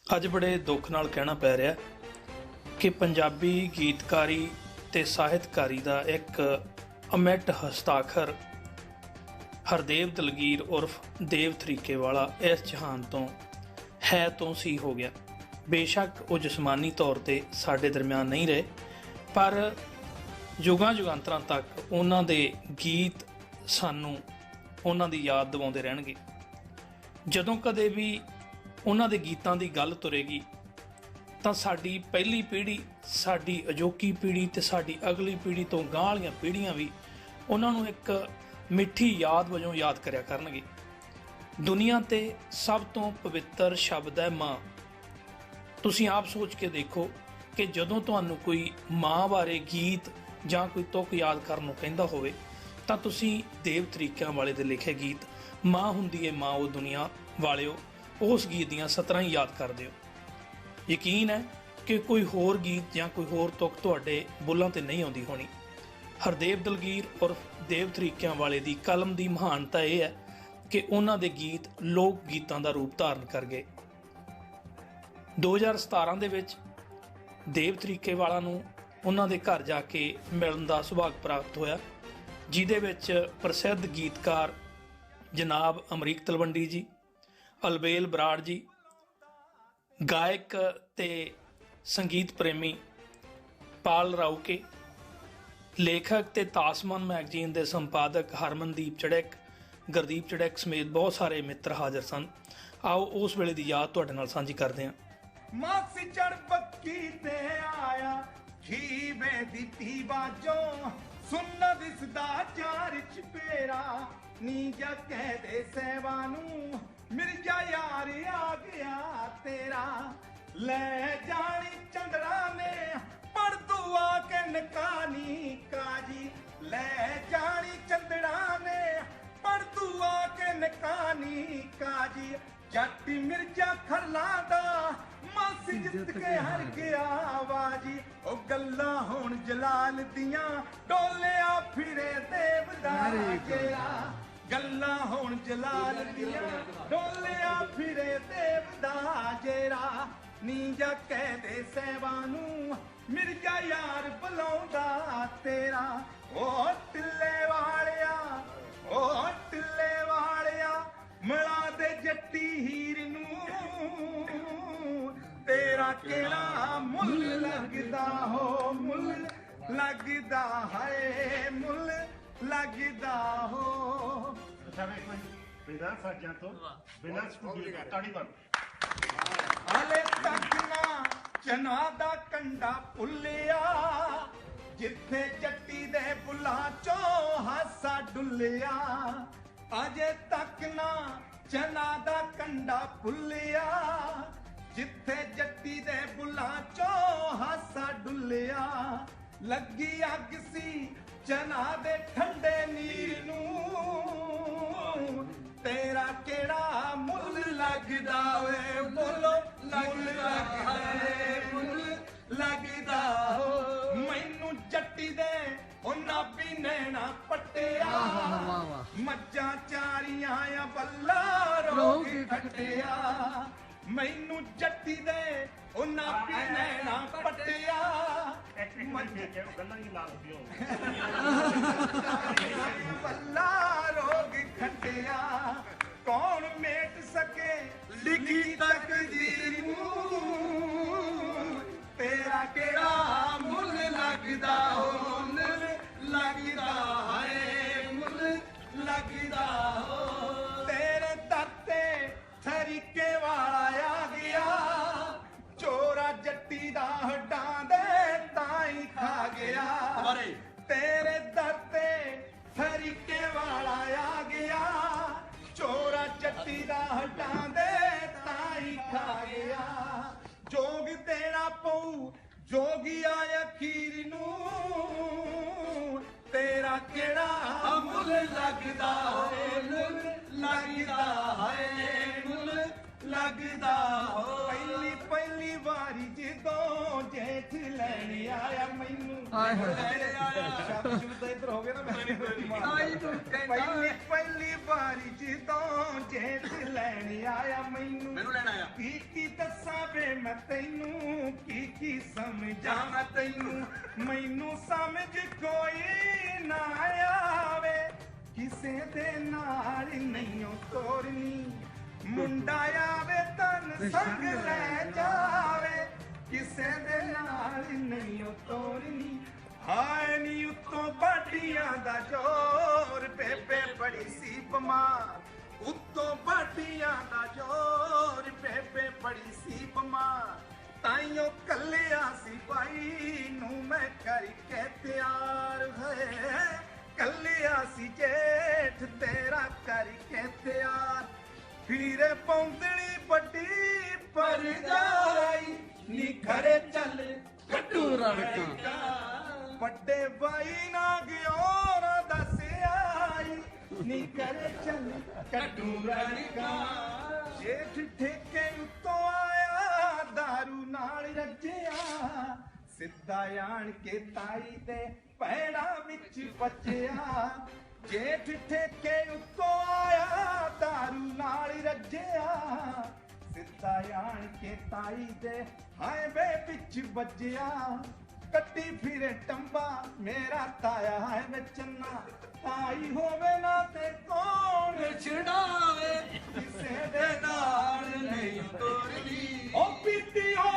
ਅੱਜ ਬੜੇ ਦੁੱਖ ਨਾਲ ਕਹਿਣਾ ਪੈ ਰਿਹਾ ਕਿ ਪੰਜਾਬੀ ਗੀਤਕਾਰੀ ਤੇ ਸਾਹਿਤਕਾਰੀ ਦਾ ਇੱਕ ਅਮਿੱਟ ਹਸਤਾਖਰ ਹਰਦੇਵ ਦਲਗੀਰ ਉਰਫ ਦੇਵ ਤਰੀਕੇਵਾਲਾ ਇਸ ਜਹਾਨ ਤੋਂ ਹੈ ਤੋਂ ਸੀ ਹੋ ਗਿਆ। ਬੇਸ਼ੱਕ ਉਹ ਜਿਸਮਾਨੀ ਤੌਰ ਤੇ ਸਾਡੇ ਦਰਮਿਆਨ ਨਹੀਂ ਰਹੇ, ਪਰ ਯੁਗਾਂ ਯੁਗਾਂਤਰਾਂ ਤੱਕ ਉਹਨਾਂ ਦੇ ਗੀਤ ਸਾਨੂੰ ਉਹਨਾਂ ਦੀ ਯਾਦ ਦਿਵਾਉਂਦੇ ਰਹਿਣਗੇ। ਜਦੋਂ ਕਦੇ ਵੀ ਉਹਨਾਂ ਦੇ ਗੀਤਾਂ ਦੀ ਗੱਲ ਤੁਰੇਗੀ ਤਾਂ ਸਾਡੀ ਪਹਿਲੀ ਪੀੜ੍ਹੀ, ਸਾਡੀ ਅਜੋਕੀ ਪੀੜ੍ਹੀ ਤੇ ਸਾਡੀ ਅਗਲੀ ਪੀੜ੍ਹੀ ਤੋਂ ਗਾਂਹ ਵਾਲੀਆਂ ਪੀੜ੍ਹੀਆਂ ਵੀ ਉਹਨਾਂ ਨੂੰ ਇੱਕ ਮਿੱਠੀ ਯਾਦ ਵਜੋਂ ਯਾਦ ਕਰਿਆ ਕਰਨਗੇ। ਦੁਨੀਆ ਤੇ ਸਭ ਤੋਂ ਪਵਿੱਤਰ ਸ਼ਬਦ ਹੈ ਮਾਂ। ਤੁਸੀਂ ਆਪ ਸੋਚ ਕੇ ਦੇਖੋ ਕਿ ਜਦੋਂ ਤੁਹਾਨੂੰ ਕੋਈ ਮਾਂ ਬਾਰੇ ਗੀਤ ਜਾਂ ਕੋਈ ਤੁਕ ਯਾਦ ਕਰਨ ਨੂੰ ਕਹਿੰਦਾ ਹੋਵੇ ਤਾਂ ਤੁਸੀਂ ਦੇਵ ਤਰੀਕਿਆਂ ਵਾਲੇ ਦੇ ਲਿਖੇ ਗੀਤ ਮਾਂ ਹੁੰਦੀ ਏ ਮਾਂ ਉਹ ਦੁਨੀਆ ਵਾਲਿਓ ਉਸ ਗੀਤ ਦੀਆਂ ਸਤਰਾਂ ਹੀ ਯਾਦ ਕਰਦੇ ਹੋ। ਯਕੀਨ ਹੈ ਕਿ ਕੋਈ ਹੋਰ ਗੀਤ ਜਾਂ ਕੋਈ ਹੋਰ ਤੁਕ ਤੁਹਾਡੇ ਬੁੱਲਾਂ ਤੇ ਨਹੀਂ ਆਉਂਦੀ ਹੋਣੀ। ਹਰਦੇਵ ਦਲਗੀਰ ਉਰਫ ਦੇਵ ਤਰੀਕਿਆਂ ਵਾਲੇ ਦੀ ਕਲਮ ਦੀ ਮਹਾਨਤਾ ਇਹ ਹੈ ਕਿ ਉਹਨਾਂ ਦੇ ਗੀਤ ਲੋਕ ਗੀਤਾਂ ਦਾ ਰੂਪ ਧਾਰਨ ਕਰ ਗਏ। 2017 ਦੇ ਵਿੱਚ ਦੇਵ ਤਰੀਕੇਵਾਲਾ ਨੂੰ ਉਹਨਾਂ ਦੇ ਘਰ ਜਾ ਕੇ ਮਿਲਣ ਦਾ ਸੁਭਾਗ ਪ੍ਰਾਪਤ ਹੋਇਆ, ਜਿਹਦੇ ਵਿੱਚ ਪ੍ਰਸਿੱਧ ਗੀਤਕਾਰ ਜਨਾਬ ਅਮਰੀਕ ਤਲਵੰਡੀ ਜੀ, ਅਲਬੇਲ ਬਰਾੜ ਜੀ, ਗਾਇਕ ਤੇ ਸੰਗੀਤ ਪ੍ਰੇਮੀ ਪਾਲ ਰਾਊਕੇ, ਲੇਖਕ ਤੇ ਤਾਸਮਾਨ ਮੈਗਜ਼ੀਨ ਦੇ ਸੰਪਾਦਕ ਹਰਮਨਦੀਪ ਚੜੈਕ, ਗੁਰਦੀਪ ਚੜੈਕ ਸਮੇਤ ਬਹੁਤ ਸਾਰੇ ਮਿੱਤਰ ਹਾਜ਼ਰ ਸਨ। ਆਓ ਉਸ ਵੇਲੇ ਦੀ ਯਾਦ ਤੁਹਾਡੇ ਨਾਲ ਸਾਂਝੀ ਕਰਦੇ ਹਾਂ। ਮਾਸੀ ਚੜ ਬੱਕੀ ਤੇ ਆਇਆ ਖੀਵੇ ਦਿੱਤੀ ਬਾਜੋਂ ਸੁਣਨ ਦਿਸਦਾ ਚਾਰ ਚਪੇਰਾ ਨੀ ਜਾ ਕਹਦੇ ਸਹਿਬਾ ਨੂੰ ਮਿਰਜ਼ਾ ਯਾਰ ਆ ਗਿਆ ਤੇਰਾ ਲੈ ਜਾਣੀ ਚੰਦਰਾ ਨੇ ਪੜ ਦੁਆ ਕੇ ਨਕਾਨੀ ਕਾਜੀ ਲੈ ਜਾਣੀ ਚੰਦਰਾ ਨੇ ਪੜ ਦੁਆ ਕੇ ਨਕਾਨੀ ਕਾਜੀ ਜੱਟ ਮਿਰਜ਼ਾ ਖਰਲਾਂ ਦਾ ਮਾਸੀ ਜਿੱਤ ਕੇ ਹਰ ਗਿਆ ਬਾਜੀ ਉਹ ਗੱਲਾਂ ਹੁਣ ਜਲਾਲ ਦੀਆਂ ਡੋਲਿਆ ਫਿਰੇ ਦੇਵ ਦਾ ਜੇਰਾ ਗੱਲਾਂ ਹੁਣ ਜਲਾਲ ਦੀਆਂ ਡੋਲਿਆ ਫਿਰੇ ਦੇਵ ਦਾ ਜੇਰਾ ਨੀ ਜਾ ਕਹਦੇ ਸਹਿਬਾ ਨੂੰ ਮਿਰਜ਼ਾ ਯਾਰ ਬੁਲਾਉਂਦਾ ਤੇਰਾ ਉਹ ਟਿੱਲੇ ਵਾਲਿਆ ਉਹ ਟਿੱਲੇ ਵਾਲਿਆ ਮਿਲਾ ਦੇ ਜੱਟੀ ਹੀਰ ਨੂੰ ਤੇਰਾ ਕਿਹੜਾ ਮੁੱਲ ਲੱਗਦਾ ਹੋ ਮੁੱਲ ਲੱਗਦਾ ਹੈ ਮੁੱਲ ਲੱਗਦਾ ਹੋ। ਬਿਨਾਂ ਸਾਜਾਂ ਤੋਂ ਬਿਨਾਂ ਸਟੂਡੀਓ ਤੋਂ ਤਾੜੀ ਮਾਰੋ। ਹਾਲੇ ਤੱਕ ਨਾ ਚਨਾ ਦਾ ਕੰਡਾ ਭੁੱਲਿਆ ਜਿੱਥੇ ਜੱਟੀ ਦੇ ਬੁੱਲਾਂ ਚੋਂ ਹਾਸਾ ਡੁੱਲਿਆ ਅਜੇ ਤੱਕ ਨਾ ਚਨਾ ਦਾ ਕੰਡਾ ਭੁੱਲਿਆ ਜਿੱਥੇ ਜੱਟੀ ਦੇ ਬੁੱਲਾਂ ਚੋਂ ਹਾਸਾ ਡੁੱਲਿਆ ਲੱਗੀ ਅੱਗ ਸੀ ਚਨਾ ਦੇ ਠੰਡੇ ਨੀਰ ਨੂੰ ਤੇਰਾ ਕਿਹੜਾ ਮੁੱਲ ਲੱਗਦਾ ਓਏ ਬੋਲੋ ਲੱਗਦਾ ਏ ਮੁੱਲ ਲੱਗਦਾ ਹੋ ਮੈਨੂੰ ਜੱਟੀ ਦੇ ਉਹਨਾਂ ਵੀ ਨੈਣਾ ਪੱਟਿਆ ਮੱਝਾਂ ਚਾਰੀਆਂ ਆ ਬੱਲਾ ਰੋਗ ਖੱਟਿਆ ਮੈਨੂੰ ਜੱਟੀ ਦੇ ਉਹਨਾਂ ਵੀ ਨੈਣਾ ਪੱਟਿਆ ਗੱਲਾਂ ਹੀ ਲਾ ਦਿਓ ਬੱਲਾ ਰੋਗ ਖੱਟਿਆ ਕੌਣ ਮੇਟ ਸਕੇ ਲਿਖੀ ਤਕਦੀਰ ਨੂੰ ਤੇਰਾ ਕਿਹੜਾ ਮੁੱਲ ਲੱਗਦਾ ਹੋ ਮੁੱਲ ਲੱਗਦਾ ਹੈ ਮੁੱਲ ਲੱਗਦਾ ਹੋ ਤੇਰੇ ਦਰ ਤੇ ਤਰੀਕੇ ਵਾਲਾ ਆ ਗਿਆ ਚੋਰਾ ਜੱਟੀ ਦਾ ਹੱਡਾਂ ਦੇ ਤਾਂ ਹੀ ਖਾ ਗਿਆ ਤੇਰੇ ਦਰ ਤੇ ਤਰੀਕੇ ਵਾਲਾ ਆ ਗਿਆ ਚੋਰਾ ਜੱਟੀ ਦਾ ਹੱਡਾਂ ਦੇ ਤਾਂ ਹੀ ਖਾ ਗਿਆ ਜੋਗ ਤੇਰਾ ਪਊ ਜੋਗੀਆ ਅਖੀਰ ਨੂੰ ਤੇਰਾ ਕਿਹੜਾ ਮੁੱਲ ਲੱਗਦਾ ਹੈ ਮੁੱਲ ਲੱਗਦਾ ਹੈ ਮੁੱਲ ਲੱਗਦਾ ਹੋ ਪਹਿਲੀ ਵਾਰੀ ਜਦੋਂ ਜੇਠ ਲੈਣ ਆਇਆ ਮੈਨੂੰ ਸ਼ਬਦ ਸ਼ੁਰੂ ਇੱਧਰ ਹੋ ਗਿਆ ਨਾ ਪਹਿਲੀ ਵਾਰੀ ਜਦੋਂ ਜੇਠ ਲੈਣ ਆਇਆ ਮੈਨੂੰ ਲੈਣ ਆਇਆ ਕੀ ਦੱਸਾਂ मैं तैनू की समझावां तैनू मैनू समझ कोई ना आवे किसे दे नाल नहीं तोरनी मुंडा आवे तन संग ले जावे किसे दे नाल नहीं तोरनी हाय नी उत्तों बाटियां दा जोर बेबे बड़ी सी बमार उत्तों बाटियां दा जोर बेबे बड़ी सी बमार ताइयों कलिया सी भाई नू मैं करके तैयार है कलिया सी जेठ तेरा करके तैयार फिर पौंदड़ी बड़ी पर जाई नी घरे चल कट्टू रड़का बड़े भाई ना गयो ना दस आई नी घरे चल कट्टू रड़का जेठ ठेके उत्तों आया दारू नाल रजिया सिद्धा आण के ताई दे पैड़ा विच बचिया जेठ ठेके उत्तों आया दारू नाल रजिया सिद्धा आण के ताई दे हाय बे विच बजिया कट्टी फिरे टंबा मेरा ताया है बचना ताई होवे ना ते कौन छड़ावे किसे दे नाल नहीं तोरनी ओ पीती हो